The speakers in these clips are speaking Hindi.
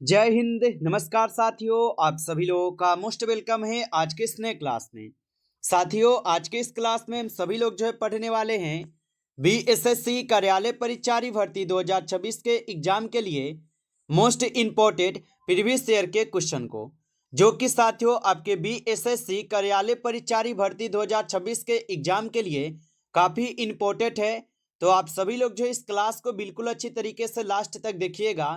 जय हिंद। नमस्कार साथियों, आप सभी लोगों का मोस्ट वेलकम है आज के इस नए क्लास में। साथियों, आज के इस क्लास में हम सभी लोग जो है पढ़ने वाले हैं बीएसएससी कार्यालय परिचारी भर्ती 2026 के एग्जाम के लिए मोस्ट इम्पोर्टेंट प्रीवियस ईयर के क्वेश्चन को, जो कि साथियों आपके बीएसएससी कार्यालय परिचारी भर्ती 2026 के एग्जाम के लिए काफ़ी इम्पोर्टेंट है। तो आप सभी लोग जो इस क्लास को बिल्कुल अच्छी तरीके से लास्ट तक देखिएगा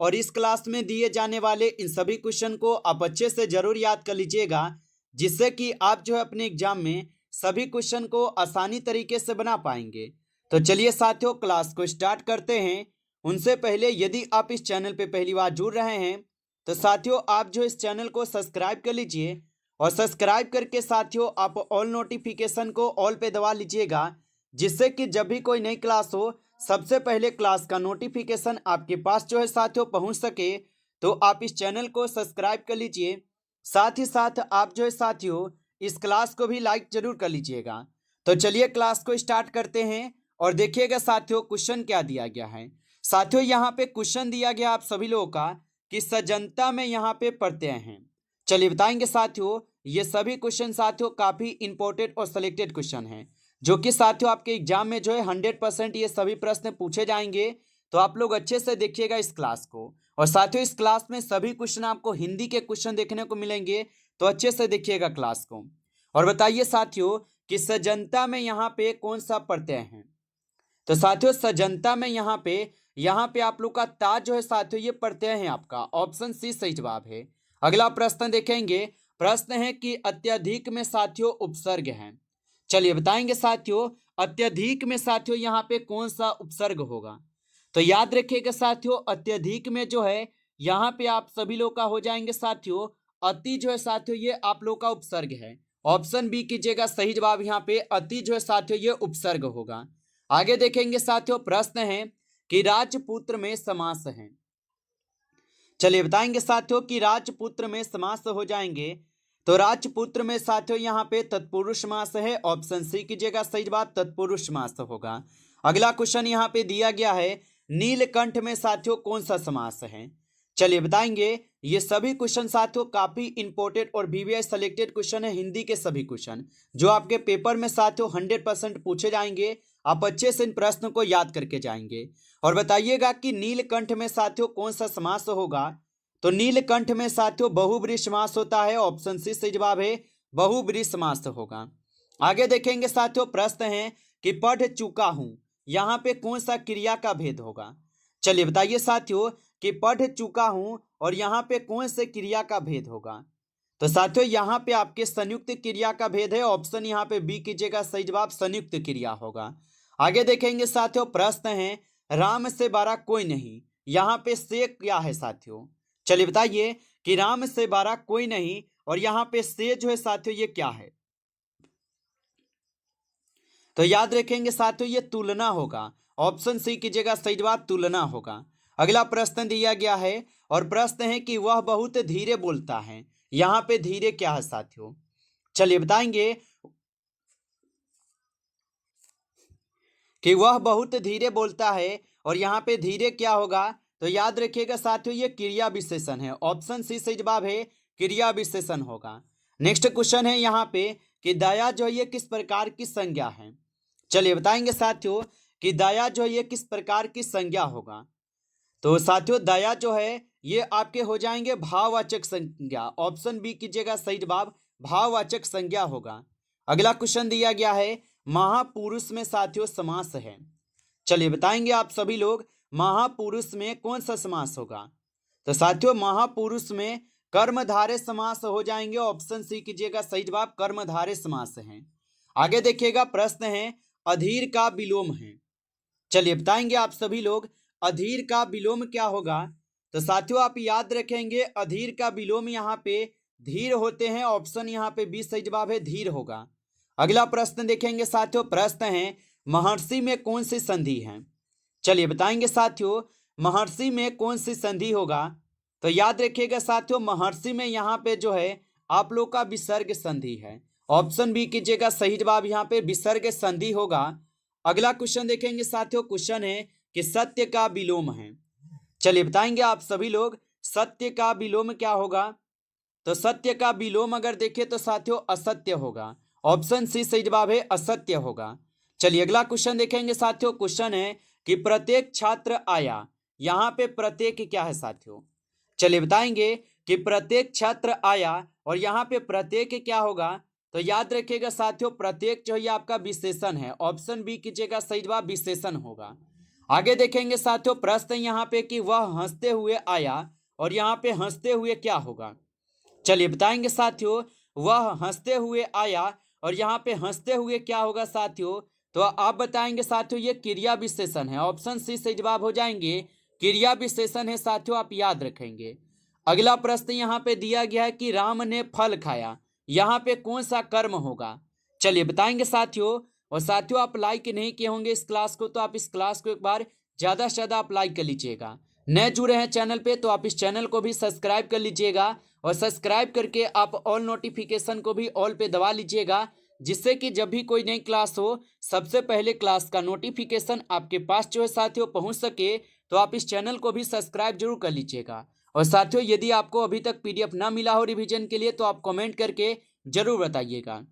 और इस क्लास में दिए जाने वाले इन सभी क्वेश्चन को आप अच्छे से जरूर याद कर लीजिएगा, जिससे कि आप जो है अपने एग्जाम में सभी क्वेश्चन को आसानी तरीके से बना पाएंगे। तो चलिए साथियों, क्लास को स्टार्ट करते हैं। उनसे पहले यदि आप इस चैनल पे पहली बार जुड़ रहे हैं तो साथियों आप जो इस चैनल को सब्सक्राइब कर लीजिए और सब्सक्राइब करके साथियों आप ऑल नोटिफिकेशन को ऑल पे दबा लीजिएगा, जिससे कि जब भी कोई नई क्लास हो सबसे पहले क्लास का नोटिफिकेशन आपके पास जो है साथियों पहुंच सके। तो आप इस चैनल को सब्सक्राइब कर लीजिए, साथ ही साथ आप जो है साथियों इस क्लास को भी लाइक जरूर कर लीजिएगा। तो चलिए क्लास को स्टार्ट करते हैं और देखिएगा साथियों क्वेश्चन क्या दिया गया है। साथियों यहाँ पे क्वेश्चन दिया गया आप सभी लोगों का कि सजनता में यहाँ पे प्रत्यय हैं। चलिए बताएंगे साथियों, ये सभी क्वेश्चन साथियों काफी इंपॉर्टेंट और सिलेक्टेड क्वेश्चन हैं, जो कि साथियों आपके एग्जाम में जो है 100% ये सभी प्रश्न पूछे जाएंगे। तो आप लोग अच्छे से देखिएगा इस क्लास को। और साथियों इस क्लास में सभी क्वेश्चन आपको हिंदी के क्वेश्चन देखने को मिलेंगे, तो अच्छे से देखिएगा क्लास को। और बताइए साथियों कि सजनता में यहाँ पे कौन सा प्रत्यय है। तो साथियों सजनता में यहाँ पे आप लोग का ता जो है साथियों ये प्रत्यय है आपका, ऑप्शन सी सही जवाब है। अगला प्रश्न देखेंगे, प्रश्न है कि अत्यधिक में साथियों उपसर्ग है। चलिए बताएंगे साथियों अत्यधिक में साथियों यहाँ पे कौन सा उपसर्ग होगा। तो याद रखिएगा साथियों अत्यधिक में जो है यहाँ पे आप सभी लोग का हो जाएंगे साथियों अति जो है साथियों ये आप लोग का उपसर्ग है। ऑप्शन बी कीजिएगा सही जवाब, यहाँ पे अति जो है साथियों ये उपसर्ग होगा। आगे देखेंगे साथियों, प्रश्न है कि राजपुत्र में समास है। चलिए बताएंगे साथियों कि राजपुत्र में समास हो जाएंगे। तो राजपुत्र में साथियों यहाँ पे तत्पुरुष समास है, ऑप्शन सी कीजिएगा सही जवाब तत्पुरुष समास होगा। अगला क्वेश्चन यहाँ पे दिया गया है, नीलकंठ में साथियों कौन सा समास है। चलिए बताएंगे, ये सभी क्वेश्चन साथियों काफी इंपॉर्टेंट और वीवीआई सेलेक्टेड क्वेश्चन है, हिंदी के सभी क्वेश्चन जो आपके पेपर में साथियों 100% पूछे जाएंगे। आप अच्छे से इन प्रश्न को याद करके जाएंगे और बताइएगा कि नीलकंठ में साथियों कौन सा समास होगा। तो नीलकंठ में साथियों बहुब्रीहि समास होता है, ऑप्शन सी सही जवाब है बहुब्रीहि समास होगा। आगे देखेंगे साथियों, प्रश्न है कि पढ़ चुका हूं, यहाँ पे कौन सा क्रिया का भेद होगा। चलिए बताइए साथियों कि पढ़ चुका हूं और यहाँ पे कौन से क्रिया का भेद होगा। तो साथियों यहाँ पे आपके संयुक्त क्रिया का भेद है, ऑप्शन यहाँ पे बी कीजिएगा सही जवाब संयुक्त क्रिया होगा। आगे देखेंगे साथियों, प्रश्न है राम से बड़ा कोई नहीं, यहाँ पे से क्या है साथियों। चलिए बताइए कि राम से बड़ा कोई नहीं और यहाँ पे से जो है साथियों ये क्या है। तो याद रखेंगे साथियों ये तुलना होगा, ऑप्शन सी कीजिएगा सही जवाब तुलना होगा। अगला प्रश्न दिया गया है और प्रश्न है कि वह बहुत धीरे बोलता है, यहाँ पे धीरे क्या है साथियों। चलिए बताएंगे कि वह बहुत धीरे बोलता है और यहाँ पे धीरे क्या होगा। तो याद रखिएगा साथियों ये क्रिया विशेषण है, ऑप्शन सी सही जवाब है क्रिया विशेषण होगा। नेक्स्ट क्वेश्चन है यहाँ पे कि दया जो है ये किस प्रकार की संज्ञा है। चलिए बताएंगे साथियों कि दया जो है ये किस प्रकार की संज्ञा होगा। तो साथियों दया जो है ये आपके हो जाएंगे भाववाचक संज्ञा, ऑप्शन बी कीजिएगा सही जवाब भाववाचक संज्ञा होगा। अगला क्वेश्चन दिया गया है महापुरुष में साथियों समास है। चलिए बताएंगे आप सभी लोग महापुरुष में कौन सा समास होगा। तो साथियों महापुरुष में कर्मधारय समास हो जाएंगे, ऑप्शन सी कीजिएगा सही जवाब कर्मधारय समास है। आगे देखिएगा, प्रश्न है अधीर का विलोम है। चलिए बताएंगे आप सभी लोग अधीर का विलोम क्या होगा। तो साथियों आप याद रखेंगे अधीर का विलोम यहाँ पे धीर होते हैं, ऑप्शन यहाँ पे बी सही जवाब है धीर होगा। अगला प्रश्न देखेंगे साथियों, प्रश्न है महर्षि में कौन सी संधि है। चलिए बताएंगे साथियों महर्षि में कौन सी संधि होगा। तो याद रखिएगा साथियों महर्षि में यहाँ पे जो है आप लोग का विसर्ग संधि है, ऑप्शन बी कीजिएगा सही जवाब यहाँ पे विसर्ग संधि होगा। अगला क्वेश्चन देखेंगे साथियों, क्वेश्चन है कि सत्य का विलोम है। चलिए बताएंगे आप सभी लोग सत्य का विलोम क्या होगा? तो सत्य का विलोम अगर देखें तो साथियों असत्य होगा। ऑप्शन सी सही जवाब है, असत्य होगा। चलिए अगला क्वेश्चन देखेंगे साथियों। क्वेश्चन है कि प्रत्येक छात्र आया। यहाँ पे प्रत्येक क्या है साथियों? चलिए बताएंगे कि प्रत्येक छात्र आया और यहाँ पे प्रत्येक क्या होगा? तो याद रखिएगा साथियों, प्रत्येक जो है ये आपका विशेषण है। ऑप्शन बी कीजिएगा, सही जवाब विशेषण होगा। आगे देखेंगे साथियों, प्रश्न यहाँ पे कि वह हंसते हुए आया और यहाँ पे हंसते हुए क्या होगा? चलिए बताएंगे साथियों, वह हंसते हुए आया और यहाँ पे हंसते हुए क्या होगा साथियों? तो आप बताएंगे साथियों, ये क्रिया विशेषण है। ऑप्शन सी से जवाब हो जाएंगे, क्रिया विशेषण है साथियों, आप याद रखेंगे। अगला प्रश्न यहाँ पे दिया गया है कि राम ने फल खाया। यहाँ पे कौन सा कर्म होगा? चलिए बताएंगे साथियों। और साथियों आप लाइक नहीं किए होंगे इस क्लास को, तो आप इस क्लास को एक बार ज़्यादा से ज़्यादा आप लाइक कर लीजिएगा। नए जुड़े हैं चैनल पे तो आप इस चैनल को भी सब्सक्राइब कर लीजिएगा और सब्सक्राइब करके आप ऑल नोटिफिकेशन को भी ऑल पे दबा लीजिएगा, जिससे कि जब भी कोई नई क्लास हो सबसे पहले क्लास का नोटिफिकेशन आपके पास जो है साथियों पहुंच सके। तो आप इस चैनल को भी सब्सक्राइब जरूर कर लीजिएगा। और साथियों यदि आपको अभी तक पीडीएफ ना मिला हो रिवीजन के लिए तो आप कमेंट करके जरूर बताइएगा।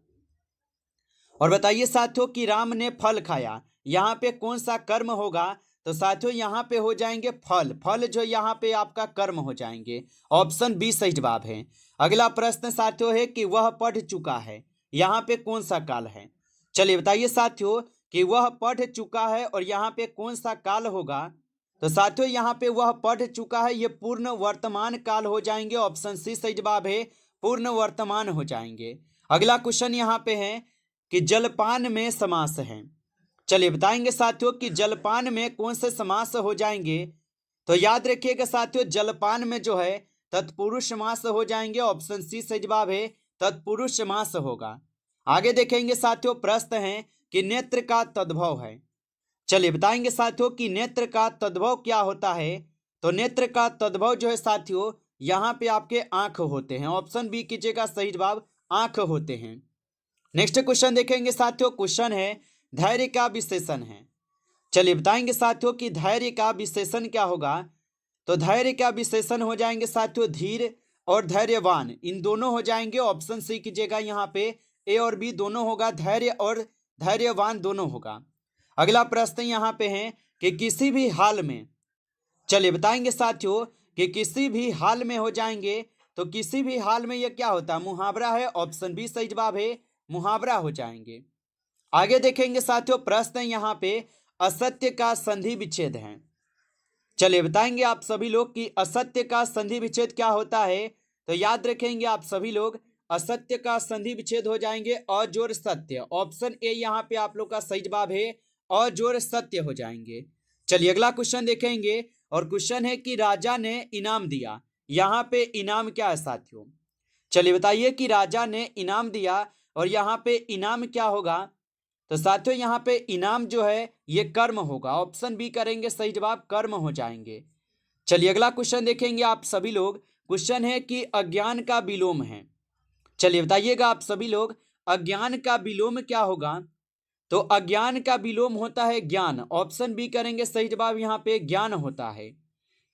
और बताइए साथियों कि राम ने फल खाया, यहाँ पे कौन सा कर्म होगा? तो साथियों यहाँ पे हो जाएंगे फल। फल जो यहाँ पे आपका कर्म हो जाएंगे। ऑप्शन बी सही जवाब है। अगला प्रश्न साथियों है कि वह पढ़ चुका है, यहाँ पे कौन सा काल है? चलिए बताइए साथियों कि वह पढ़ चुका है और यहाँ पे कौन सा काल होगा? तो साथियों यहाँ पे वह पढ़ चुका है, ये पूर्ण वर्तमान काल हो जाएंगे। ऑप्शन सी सही जवाब है, पूर्ण वर्तमान हो जाएंगे। अगला क्वेश्चन यहाँ पे है कि जलपान में समास है। चलिए बताएंगे साथियों कि जलपान में कौन से समास हो जाएंगे? तो याद रखिएगा साथियों, जलपान में जो है तत्पुरुष समास हो जाएंगे। ऑप्शन सी सही जवाब है, तत्पुरुष समास होगा। आगे देखेंगे साथियों, प्रश्न है कि नेत्र का तद्भव है। चलिए बताएंगे साथियों कि नेत्र का तद्भव क्या होता है? तो नेत्र का तद्भव जो है साथियों, यहाँ पे आपके आंख होते हैं। ऑप्शन बी कीजिएगा, सही जवाब आंख होते हैं। नेक्स्ट क्वेश्चन देखेंगे साथियों। क्वेश्चन है धैर्य का विशेषण है। चलिए बताएंगे साथियों कि धैर्य का विशेषण क्या होगा? तो धैर्य का विशेषण हो जाएंगे साथियों धीर और धैर्यवान, इन दोनों हो जाएंगे। ऑप्शन सी कीजिएगा, यहाँ पे ए और बी दोनों होगा, धैर्य और धैर्यवान दोनों होगा। अगला प्रश्न यहाँ पे है कि किसी भी हाल में। चलिए बताएंगे साथियों कि किसी भी हाल में हो जाएंगे। तो किसी भी हाल में ये क्या होता है? मुहावरा है। ऑप्शन बी सही जवाब है, मुहावरा हो जाएंगे। आगे देखेंगे साथियों, प्रश्न यहाँ पे असत्य का संधि विच्छेद है। चलिए बताएंगे आप सभी लोग कि असत्य का संधि विच्छेद क्या होता है? तो याद रखेंगे आप सभी लोग, असत्य का संधि विच्छेद हो जाएंगे अजोड़ सत्य। ऑप्शन ए यहाँ पे आप लोग का सही जवाब है, अजोड़ सत्य हो जाएंगे। चलिए अगला क्वेश्चन देखेंगे और क्वेश्चन है कि राजा ने इनाम दिया। यहाँ पे इनाम क्या है साथियों? चलिए बताइए कि राजा ने इनाम दिया और यहाँ पे इनाम क्या होगा? तो साथियों यहाँ पे इनाम जो है ये कर्म होगा। ऑप्शन बी करेंगे, सही जवाब कर्म हो जाएंगे। चलिए अगला क्वेश्चन देखेंगे आप सभी लोग। क्वेश्चन है कि अज्ञान का विलोम है। चलिए बताइएगा आप सभी लोग, अज्ञान का विलोम क्या होगा? तो अज्ञान का विलोम होता है ज्ञान। ऑप्शन बी करेंगे, सही जवाब यहाँ पे ज्ञान होता है।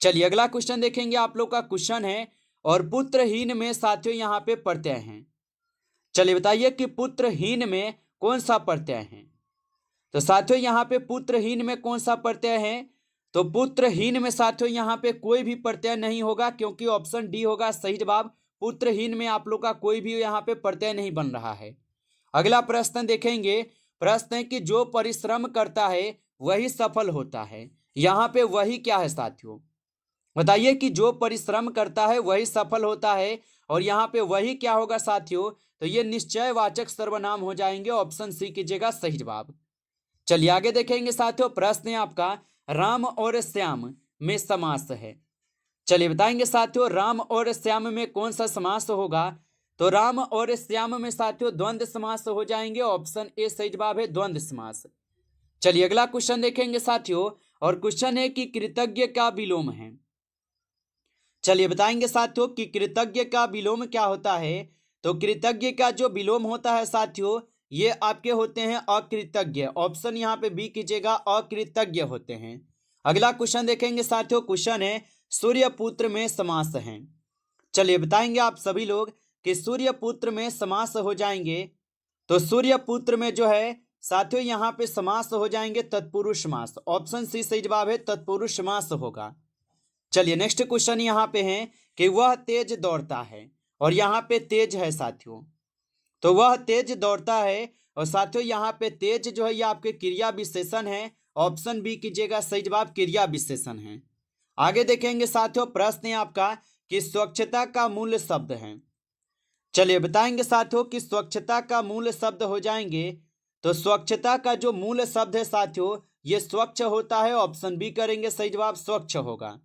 चलिए अगला क्वेश्चन देखेंगे आप लोग का। क्वेश्चन है और पुत्रहीन में साथियों यहाँ पे प्रत्यय हैं। चलिए बताइए कि पुत्रहीन में कौन सा प्रत्यय है? तो साथियों यहाँ पे पुत्रहीन में कौन सा प्रत्यय है? तो पुत्रहीन में साथियों यहाँ पे कोई भी प्रत्यय नहीं होगा, क्योंकि ऑप्शन डी होगा सही जवाब। पुत्रहीन में आप लोग का कोई भी यहाँ पे प्रत्यय नहीं बन रहा है। अगला प्रश्न देखेंगे। प्रश्न है कि जो परिश्रम करता है वही सफल होता है। यहाँ पे वही क्या है साथियों? बताइए कि जो परिश्रम करता है वही सफल होता है और यहाँ पे वही क्या होगा साथियों? तो ये निश्चयवाचक सर्वनाम हो जाएंगे। ऑप्शन सी कीजिएगा, सही जवाब। चलिए आगे देखेंगे साथियों, प्रश्न है आपका राम और श्याम में समास है। चलिए बताएंगे साथियों, राम और श्याम में कौन सा समास होगा? तो राम और श्याम में साथियों द्वंद्व समास हो जाएंगे। ऑप्शन ए सही जवाब है, द्वंद्व समास। चलिए अगला क्वेश्चन देखेंगे साथियों और क्वेश्चन है कि कृतज्ञ का विलोम है। चलिए बताएंगे साथियों कि कृतज्ञ का विलोम क्या होता है? तो कृतज्ञ का जो विलोम होता है साथियों, ये आपके होते हैं अकृतज्ञ। ऑप्शन यहाँ पे बी कीजिएगा, अकृतज्ञ होते हैं। अगला क्वेश्चन देखेंगे साथियों। क्वेश्चन है सूर्यपुत्र में समास हैं। चलिए बताएंगे आप सभी लोग कि सूर्यपुत्र में समास हो जाएंगे। तो सूर्यपुत्र में जो है साथियों यहाँ पे समास हो जाएंगे तत्पुरुष समास। ऑप्शन सी सही जवाब है, तत्पुरुष समास होगा। चलिए नेक्स्ट क्वेश्चन यहाँ पे है कि वह तेज दौड़ता है, और यहाँ पे तेज है साथियों, तो वह तेज दौड़ता है, और साथियों यहाँ पे तेज जो है ये आपके क्रिया विशेषण है। ऑप्शन बी कीजिएगा, सही जवाब क्रिया विशेषण है। आगे देखेंगे साथियों, प्रश्न है आपका कि स्वच्छता का मूल शब्द है। चलिए बताएंगे साथियों कि स्वच्छता का मूल शब्द हो जाएंगे। तो स्वच्छता का जो मूल शब्द है साथियों ये स्वच्छ होता है। ऑप्शन बी करेंगे, सही जवाब स्वच्छ होगा।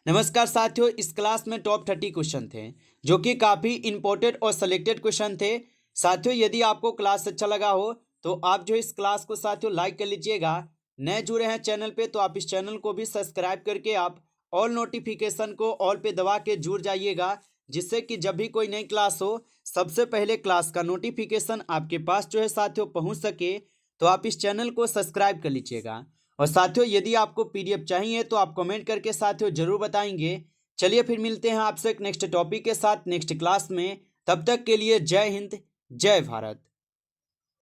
नमस्कार साथियों, इस क्लास में टॉप 30 क्वेश्चन थे जो कि काफ़ी इंपॉर्टेंट और सिलेक्टेड क्वेश्चन थे। साथियों यदि आपको क्लास अच्छा लगा हो तो आप जो इस क्लास को साथियों लाइक कर लीजिएगा। नए जुड़े हैं चैनल पे तो आप इस चैनल को भी सब्सक्राइब करके आप ऑल नोटिफिकेशन को ऑल पे दबा के जुड़ जाइएगा, जिससे कि जब भी कोई नई क्लास हो सबसे पहले क्लास का नोटिफिकेशन आपके पास जो है साथियों पहुँच सके। तो आप इस चैनल को सब्सक्राइब कर लीजिएगा। और साथियों यदि आपको पीडीएफ चाहिए तो आप कमेंट करके साथियों जरूर बताएंगे। चलिए फिर मिलते हैं आपसे एक नेक्स्ट टॉपिक के साथ नेक्स्ट क्लास में। तब तक के लिए जय हिंद, जय भारत।